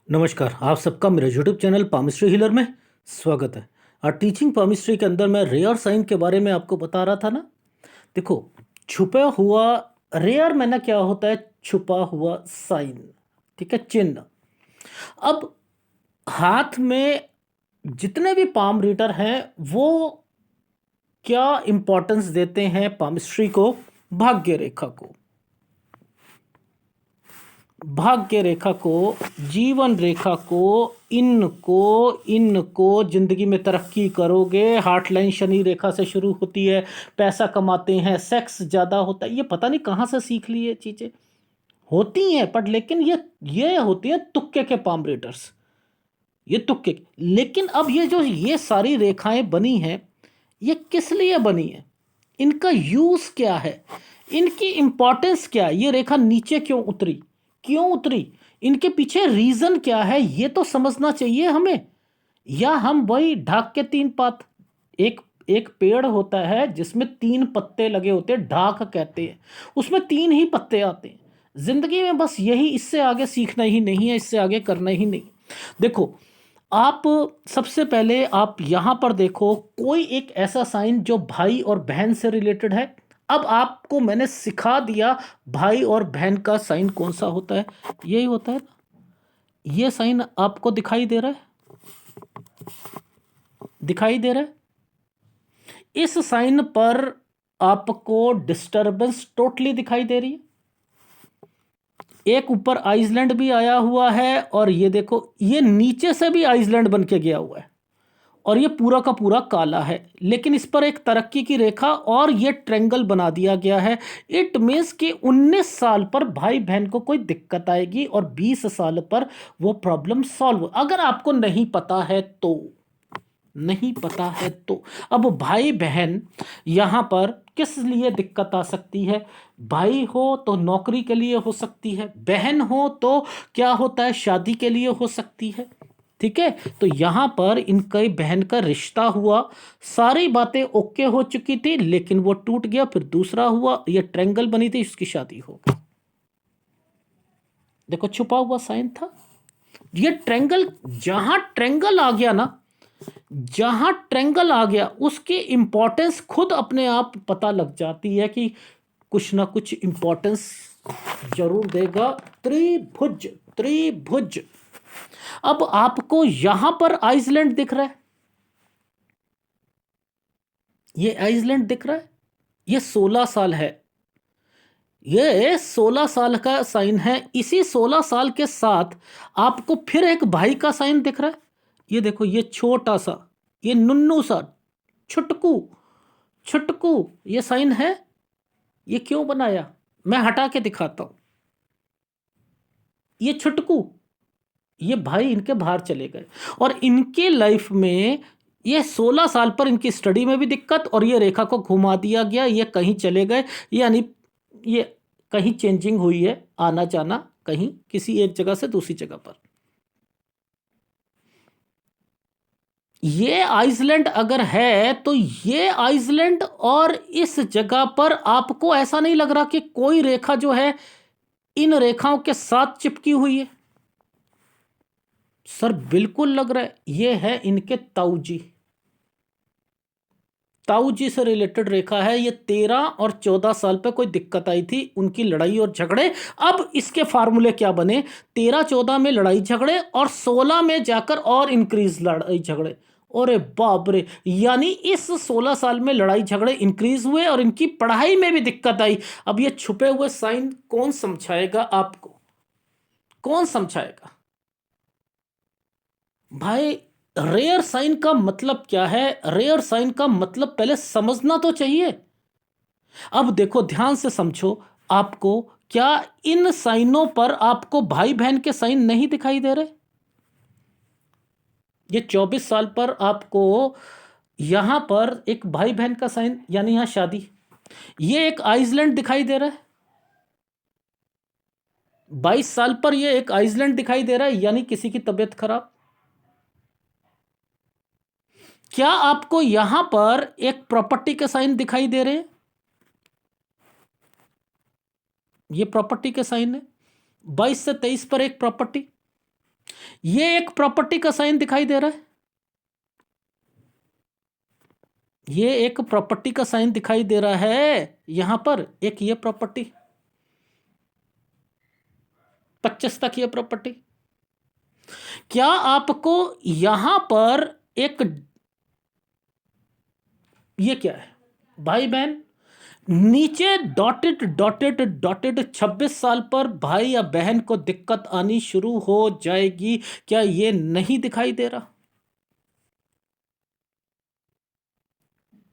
नमस्कार, आप सबका मेरे यूट्यूब चैनल पामिस्ट्री हीलर में स्वागत है। और टीचिंग पामिस्ट्री के अंदर मैं रेयर साइन के बारे में आपको बता रहा था ना। देखो, छुपा हुआ रेयर मैंने क्या होता है, छुपा हुआ साइन, ठीक है, चिन्ह। अब हाथ में जितने भी पाम रीडर हैं वो क्या इंपॉर्टेंस देते हैं पामिस्ट्री को, भाग्य रेखा को, भाग्य रेखा को, जीवन रेखा को, इनको जिंदगी में तरक्की करोगे। हार्ट लाइन शनि रेखा से शुरू होती है, पैसा कमाते हैं, सेक्स ज़्यादा होता है। ये पता नहीं कहाँ से सीख ली ये चीज़ें होती हैं, बट लेकिन ये होती हैं तुक्के के पाम रीडर्स, ये तुक्के। लेकिन अब ये सारी रेखाएं बनी हैं, ये किस लिए बनी है, इनका यूज क्या है, इनकी इंपॉर्टेंस क्या है, ये रेखा नीचे क्यों उतरी, क्यों उतरी, इनके पीछे रीजन क्या है, ये तो समझना चाहिए हमें। या हम वही ढाक के तीन पात, एक एक पेड़ होता है जिसमें तीन पत्ते लगे होते हैं, ढाक कहते हैं, उसमें तीन ही पत्ते आते हैं। जिंदगी में बस यही, इससे आगे सीखना ही नहीं है, इससे आगे करना ही नहीं। देखो, आप सबसे पहले आप यहां पर देखो, कोई एक ऐसा साइन जो भाई और बहन से रिलेटेड है। अब आपको मैंने सिखा दिया भाई और बहन का साइन कौन सा होता है, यही होता है ना। ये साइन आपको दिखाई दे रहा है, दिखाई दे रहा है। इस साइन पर आपको डिस्टरबेंस टोटली दिखाई दे रही है। एक ऊपर आइसलैंड भी आया हुआ है, और ये देखो ये नीचे से भी आइसलैंड बन के गया हुआ है, और ये पूरा का पूरा काला है, लेकिन इस पर एक तरक्की की रेखा और ये ट्रेंगल बना दिया गया है। इट मीन्स कि 19 साल पर भाई बहन को कोई दिक्कत आएगी और 20 साल पर वो प्रॉब्लम सॉल्व। अगर आपको नहीं पता है तो, नहीं पता है तो, अब भाई बहन यहां पर किस लिए दिक्कत आ सकती है। भाई हो तो नौकरी के लिए हो सकती है, बहन हो तो क्या होता है, शादी के लिए हो सकती है। ठीक है, तो यहां पर इनके बहन का रिश्ता हुआ, सारी बातें ओके हो चुकी थी, लेकिन वो टूट गया, फिर दूसरा हुआ, ये ट्रेंगल बनी थी, उसकी शादी हो गई। देखो, छुपा हुआ साइन था ये ट्रेंगल। जहां ट्रेंगल आ गया ना, जहां ट्रेंगल आ गया, उसकी इंपॉर्टेंस खुद अपने आप पता लग जाती है कि कुछ ना कुछ इंपॉर्टेंस जरूर देगा। त्रिभुज, त्रिभुज। अब आपको यहां पर आइसलैंड दिख रहा है, ये आइसलैंड दिख रहा है, ये 16 साल है, ये 16 साल का साइन है। इसी 16 साल के साथ आपको फिर एक भाई का साइन दिख रहा है। ये देखो, ये छोटा सा, ये नुन्नू सा, छुटकू, छुटकू ये साइन है। ये क्यों बनाया, मैं हटा के दिखाता हूं। ये छुटकू, ये भाई इनके बाहर चले गए, और इनके लाइफ में ये 16 साल पर इनकी स्टडी में भी दिक्कत, और ये रेखा को घुमा दिया गया, ये कहीं चले गए, यानी ये कहीं चेंजिंग हुई है, आना जाना कहीं किसी एक जगह से दूसरी जगह पर। ये आइसलैंड अगर है तो ये आइसलैंड और इस जगह पर आपको ऐसा नहीं लग रहा कि कोई रेखा जो है इन रेखाओं के साथ चिपकी हुई है। सर बिल्कुल लग रहा है, ये है इनके ताऊ जी, ताऊ जी से रिलेटेड रेखा है। ये 13 और 14 साल पे कोई दिक्कत आई थी, उनकी लड़ाई और झगड़े। अब इसके फार्मूले क्या बने, 13-14 में लड़ाई झगड़े, और 16 में जाकर और इंक्रीज लड़ाई झगड़े। अरे बाप रे, यानी इस 16 साल में लड़ाई झगड़े इंक्रीज हुए, और इनकी पढ़ाई में भी दिक्कत आई। अब ये छुपे हुए साइन कौन समझाएगा आपको, कौन समझाएगा भाई। रेयर साइन का मतलब क्या है, रेयर साइन का मतलब पहले समझना तो चाहिए। अब देखो, ध्यान से समझो, आपको क्या इन साइनों पर आपको भाई बहन के साइन नहीं दिखाई दे रहे। ये 24 साल पर आपको यहां पर एक भाई बहन का साइन, यानी यहां शादी। ये एक आइसलैंड दिखाई दे रहा है, 22 साल पर ये एक आइसलैंड दिखाई दे रहा है, यानी किसी की तबीयत खराब। क्या आपको यहां पर एक प्रॉपर्टी के साइन दिखाई दे रहे हैं, ये प्रॉपर्टी के साइन है, 22 से 23 पर एक प्रॉपर्टी। ये एक प्रॉपर्टी का साइन दिखाई दे रहा है, ये एक प्रॉपर्टी का साइन दिखाई दे रहा है यहां पर, एक ये प्रॉपर्टी 25 तक ये प्रॉपर्टी। क्या आपको यहां पर एक, ये क्या है भाई बहन, नीचे डॉटेड डॉटेड डॉटेड 26 साल पर भाई या बहन को दिक्कत आनी शुरू हो जाएगी, क्या ये नहीं दिखाई दे रहा?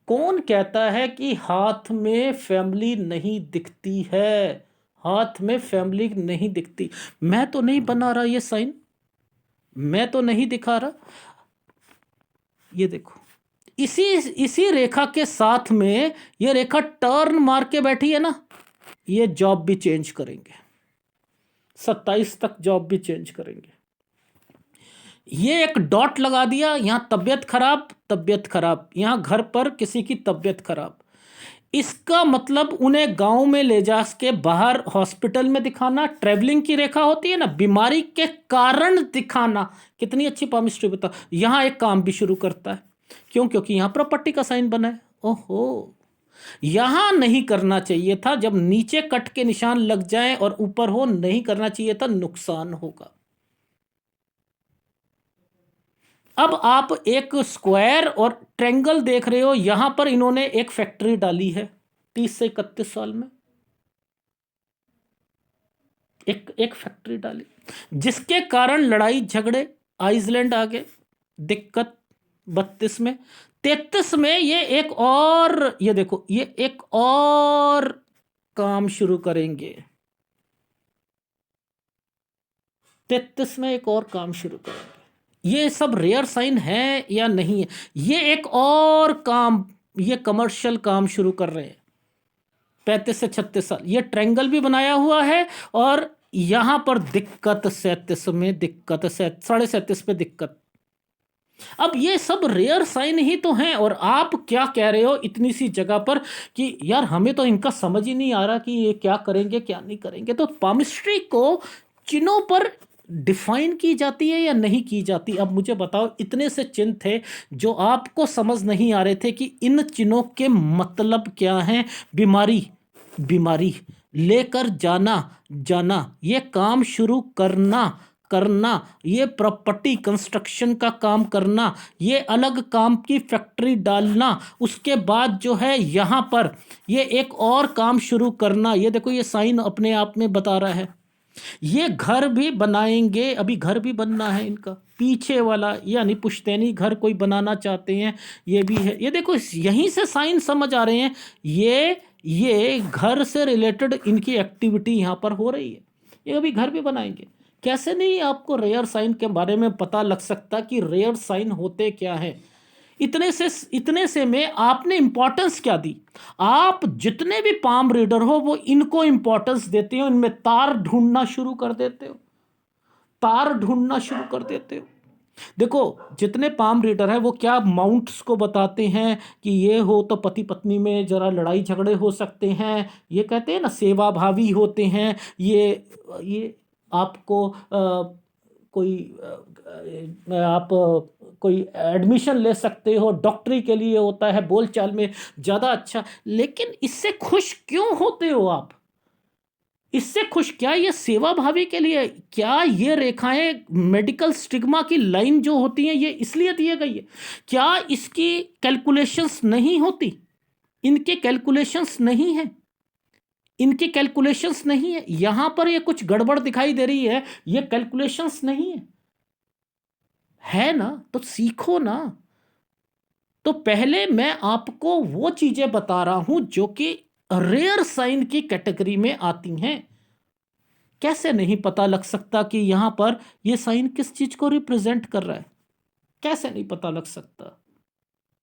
कौन कहता है कि हाथ में फैमिली नहीं दिखती है? हाथ में फैमिली नहीं दिखती, मैं तो नहीं बना रहा ये साइन, मैं तो नहीं दिखा रहा। ये देखो, इसी इसी रेखा के साथ में ये रेखा टर्न मार के बैठी है ना, ये जॉब भी चेंज करेंगे, 27 तक जॉब भी चेंज करेंगे। ये एक डॉट लगा दिया, यहां तबीयत खराब, तबीयत खराब, यहां घर पर किसी की तबीयत खराब, इसका मतलब उन्हें गांव में ले जा के बाहर हॉस्पिटल में दिखाना, ट्रेवलिंग की रेखा होती है ना, बीमारी के कारण दिखाना। कितनी अच्छी पामिस्ट्री बता, यहां एक काम भी शुरू करता है। क्यों? क्योंकि यहां प्रॉपर्टी का साइन बना है। ओहो, यहां नहीं करना चाहिए था, जब नीचे कट के निशान लग जाएं और ऊपर हो, नहीं करना चाहिए था, नुकसान होगा। अब आप एक स्क्वायर और ट्रेंगल देख रहे हो, यहां पर इन्होंने एक फैक्ट्री डाली है 30 से 31 साल में, एक एक फैक्ट्री डाली, जिसके कारण लड़ाई झगड़े, आइसलैंड आ गए, दिक्कत 32 में, 33 में ये एक और, ये देखो, ये एक और काम शुरू करेंगे, 33 में एक और काम शुरू करेंगे। ये सब रेयर साइन है या नहीं है? ये एक और काम, ये कमर्शियल काम शुरू कर रहे हैं 35 से 36 साल, ये ट्रायंगल भी बनाया हुआ है, और यहां पर दिक्कत 37 में, दिक्कत 37.5 पे दिक्कत। अब ये सब रेयर साइन ही तो हैं, और आप क्या कह रहे हो इतनी सी जगह पर कि यार हमें तो इनका समझ ही नहीं आ रहा कि ये क्या करेंगे क्या नहीं करेंगे। तो पामिस्ट्री को चिन्हों पर डिफाइन की जाती है या नहीं की जाती? अब मुझे बताओ, इतने से चिन्ह थे जो आपको समझ नहीं आ रहे थे कि इन चिन्हों के मतलब क्या हैं। बीमारी, बीमारी लेकर जाना, जाना, ये काम शुरू करना, करना, ये प्रॉपर्टी कंस्ट्रक्शन का काम करना, ये अलग काम की फैक्ट्री डालना, उसके बाद जो है यहाँ पर ये एक और काम शुरू करना। ये देखो, ये साइन अपने आप में बता रहा है। ये घर भी बनाएंगे, अभी घर भी बनना है इनका, पीछे वाला यानी पुश्तैनी घर कोई बनाना चाहते हैं, ये भी है। ये देखो, यहीं से साइन समझ आ रहे हैं, ये घर से रिलेटेड इनकी एक्टिविटी यहाँ पर हो रही है। ये अभी घर भी बनाएंगे। कैसे नहीं आपको रेयर साइन के बारे में पता लग सकता कि रेयर साइन होते क्या है? इतने से में आपने इंपॉर्टेंस क्या दी? आप जितने भी पाम रीडर हो वो इनको इंपॉर्टेंस देते हो, इनमें तार ढूंढना शुरू कर देते हो, तार ढूंढना शुरू कर देते हो। देखो, जितने पाम रीडर है वो क्या माउंट्स को बताते हैं कि ये हो तो पति पत्नी में जरा लड़ाई झगड़े हो सकते हैं, ये कहते हैं ना सेवा भावी होते हैं, ये आपको कोई आप कोई एडमिशन ले सकते हो, डॉक्टरी के लिए होता है, बोलचाल में ज़्यादा अच्छा। लेकिन इससे खुश क्यों होते हो आप? इससे खुश क्या ये सेवा भावी के लिए? क्या ये रेखाएं मेडिकल स्टिग्मा की लाइन जो होती हैं ये इसलिए दिए गई है? क्या इसकी कैलकुलेशंस नहीं होती? इनके कैलकुलेशंस नहीं है, इनकी कैलकुलेशंस नहीं है। यहां पर ये कुछ गड़बड़ दिखाई दे रही है, ये कैलकुलेशंस नहीं है ना? तो सीखो ना। तो पहले मैं आपको वो चीजें बता रहा हूं जो कि रेयर साइन की कैटेगरी में आती हैं। कैसे नहीं पता लग सकता कि यहां पर ये साइन किस चीज को रिप्रेजेंट कर रहा है? कैसे नहीं पता लग सकता?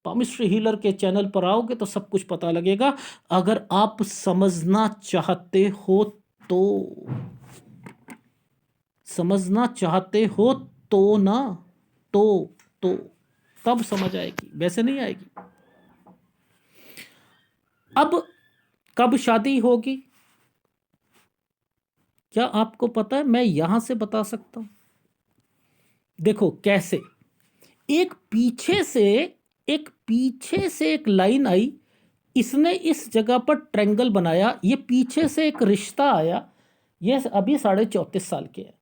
पामिस्ट्री हीलर के चैनल पर आओगे तो सब कुछ पता लगेगा, अगर आप समझना चाहते हो तो। समझना चाहते हो तो ना, तो तब समझ आएगी, वैसे नहीं आएगी। अब कब शादी होगी क्या आपको पता है? मैं यहां से बता सकता हूं। देखो कैसे, एक पीछे से एक लाइन आई, इसने इस जगह पर ट्रायंगल बनाया, ये पीछे से एक रिश्ता आया, ये अभी 34.5 साल के है।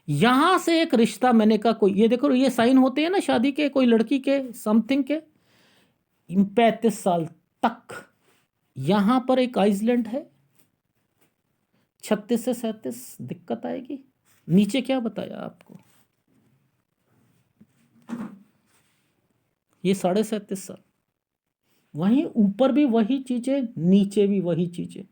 यहां से एक रिश्ता मैंने कहा कोई, ये देखो ये साइन होते हैं ना शादी के, कोई लड़की के समथिंग के, 35 साल तक। यहां पर एक आइसलैंड है, 36 से 37 दिक्कत आएगी। नीचे क्या बताया आपको, ये 37.5 साल। वहीं ऊपर भी वही चीजें, नीचे भी वही चीजें।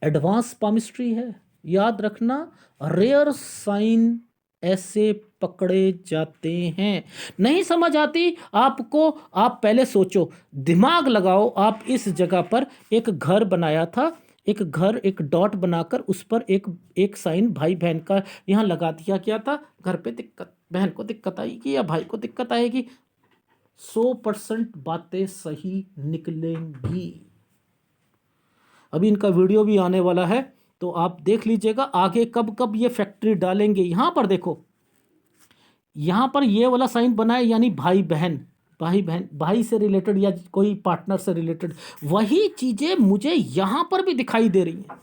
एडवांस पामिस्ट्री है, याद रखना। रेयर साइन ऐसे पकड़े जाते हैं। नहीं समझ आती आपको, आप पहले सोचो, दिमाग लगाओ। आप इस जगह पर एक घर बनाया था, एक घर, एक डॉट बनाकर उस पर एक साइन भाई बहन का यहां लगा दिया गया था। घर पे दिक्कत, बहन को दिक्कत आएगी या भाई को दिक्कत आएगी, 100% बातें सही निकलेंगी। अभी इनका वीडियो भी आने वाला है, तो आप देख लीजिएगा आगे कब कब ये फैक्ट्री डालेंगे। यहां पर देखो, यहां पर ये वाला साइन बना है, यानी भाई बहन, भाई से रिलेटेड या कोई पार्टनर से रिलेटेड। वही चीजें मुझे यहां पर भी दिखाई दे रही हैं,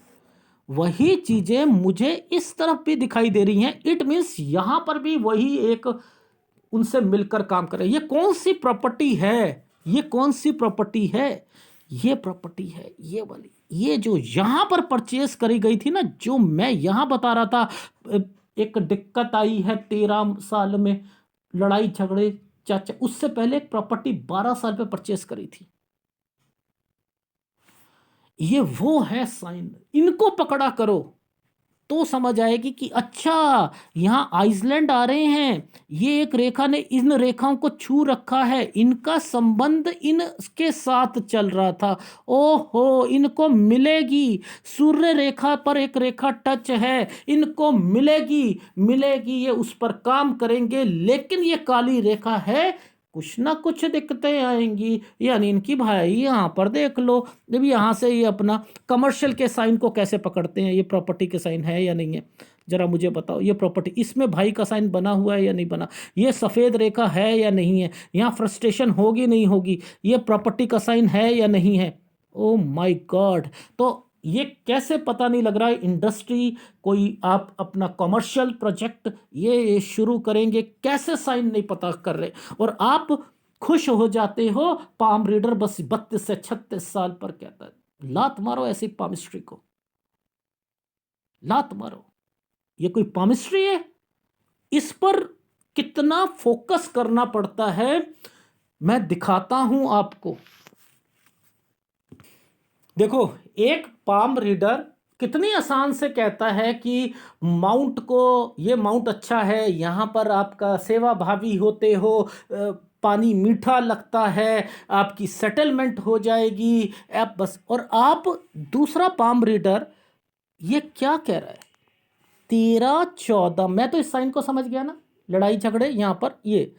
वही चीजें मुझे इस तरफ भी दिखाई दे रही हैं। इट मीन्स यहां पर भी वही एक उनसे मिलकर काम कर रहे हैं। ये कौन सी प्रॉपर्टी है, ये कौन सी प्रॉपर्टी है, ये प्रॉपर्टी है ये वाली, ये जो यहां पर परचेस करी गई थी ना, जो मैं यहां बता रहा था। एक दिक्कत आई है 13 साल में, लड़ाई झगड़े चाचा, उससे पहले एक प्रॉपर्टी 12 साल पे परचेस करी थी। ये वो है साइन, इनको पकड़ा करो तो समझ आएगी कि अच्छा यहां आइसलैंड आ रहे हैं, ये एक रेखा ने इन रेखाओं को छू रखा है, इनका संबंध इनके साथ चल रहा था। ओहो, इनको मिलेगी, सूर्य रेखा पर एक रेखा टच है, इनको मिलेगी मिलेगी, ये उस पर काम करेंगे। लेकिन ये काली रेखा है, कुछ ना कुछ दिक्कतें आएंगी। यानी इनकी भाई यहाँ पर देख लो, जब यहाँ से ये अपना कमर्शियल के साइन को कैसे पकड़ते हैं, ये प्रॉपर्टी के साइन है या नहीं है, जरा मुझे बताओ। ये प्रॉपर्टी, इसमें भाई का साइन बना हुआ है या नहीं बना, ये सफ़ेद रेखा है या नहीं है, यहाँ फ्रस्ट्रेशन होगी नहीं होगी, ये प्रॉपर्टी का साइन है या नहीं है। ओ माय गॉड, तो ये कैसे पता नहीं लग रहा है। इंडस्ट्री, कोई आप अपना कमर्शियल प्रोजेक्ट ये शुरू करेंगे, कैसे साइन नहीं पता कर रहे, और आप खुश हो जाते हो। पाम रीडर बस 32 से 36 साल पर कहता है। लात मारो ऐसी पामिस्ट्री को, लात मारो। ये कोई पामिस्ट्री है? इस पर कितना फोकस करना पड़ता है, मैं दिखाता हूं आपको। देखो, एक पाम रीडर कितनी आसान से कहता है कि माउंट को, ये माउंट अच्छा है, यहाँ पर आपका सेवा भावी होते हो, पानी मीठा लगता है, आपकी सेटलमेंट हो जाएगी, आप बस। और आप दूसरा पाम रीडर ये क्या कह रहा है, 13-14, मैं तो इस साइन को समझ गया ना, लड़ाई झगड़े यहाँ पर ये।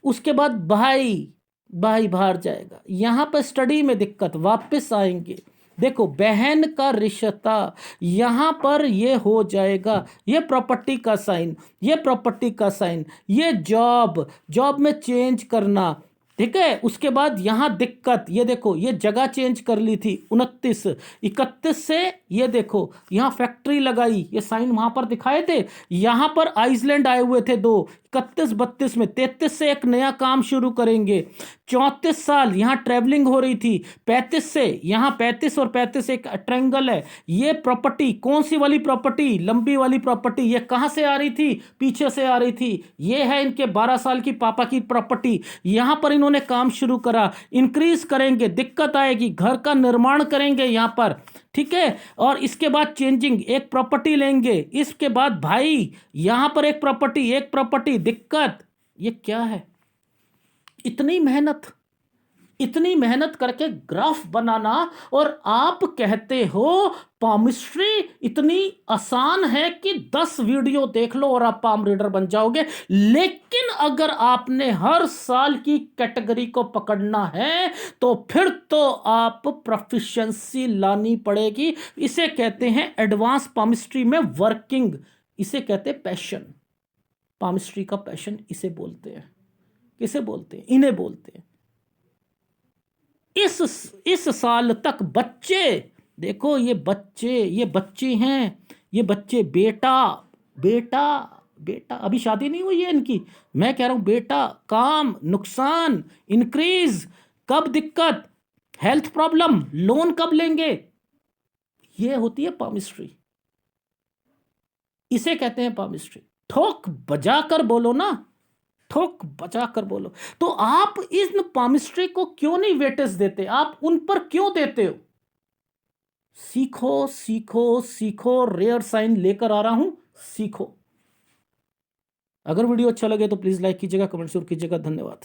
उसके बाद भाई बाहर जाएगा, यहाँ पर स्टडी में दिक्कत, वापस आएंगे। देखो, बहन का रिश्ता यहाँ पर ये हो जाएगा, ये प्रॉपर्टी का साइन, ये प्रॉपर्टी का साइन, ये जॉब में चेंज करना, ठीक है। उसके बाद यहाँ दिक्कत, ये देखो ये जगह चेंज कर ली थी 29-31 से, ये देखो यहाँ फैक्ट्री लगाई, ये साइन वहां पर दिखाए थे। यहाँ पर आइसलैंड आए हुए थे 2, 31-32 में, 33 से एक नया काम शुरू करेंगे। 34 साल यहाँ ट्रेवलिंग हो रही थी, 35 से यहाँ 35 और 35 एक ट्रायंगल है। ये प्रॉपर्टी कौन सी वाली प्रॉपर्टी, लंबी वाली प्रॉपर्टी, ये कहां से आ रही थी, पीछे से आ रही थी। ये है इनके 12 साल की पापा की प्रॉपर्टी। यहां पर इन्होंने काम शुरू करा, इंक्रीज करेंगे, दिक्कत आएगी, घर का निर्माण करेंगे यहां पर, ठीक है। और इसके बाद चेंजिंग, एक प्रॉपर्टी लेंगे, इसके बाद भाई यहां पर एक प्रॉपर्टी, दिक्कत। ये क्या है, इतनी मेहनत करके ग्राफ बनाना, और आप कहते हो पामिस्ट्री इतनी आसान है कि 10 वीडियो देख लो और आप पाम रीडर बन जाओगे। लेकिन अगर आपने हर साल की कैटेगरी को पकड़ना है तो फिर तो आप प्रोफिशिएंसी लानी पड़ेगी। इसे कहते हैं एडवांस पामिस्ट्री में वर्किंग, इसे कहते हैं पैशन। पामिस्ट्री का पैशन इसे बोलते हैं। किसे बोलते हैं? इन्हें बोलते हैं। इस साल तक बच्चे, देखो ये बच्चे हैं, ये बच्चे, बेटा बेटा बेटा, अभी शादी नहीं हुई है इनकी, मैं कह रहा हूं बेटा, काम, नुकसान, इंक्रीज, कब दिक्कत, हेल्थ प्रॉब्लम, लोन कब लेंगे, ये होती है पामिस्ट्री। इसे कहते हैं पामिस्ट्री। ठोक बजाकर बोलो ना, ठोक बजाकर बोलो। तो आप इन पामिस्ट्री को क्यों नहीं वेटेज देते? आप उन पर क्यों देते हो? सीखो सीखो सीखो, रेयर साइन लेकर आ रहा हूं, सीखो। अगर वीडियो अच्छा लगे तो प्लीज लाइक कीजिएगा, कमेंट जरूर कीजिएगा। धन्यवाद।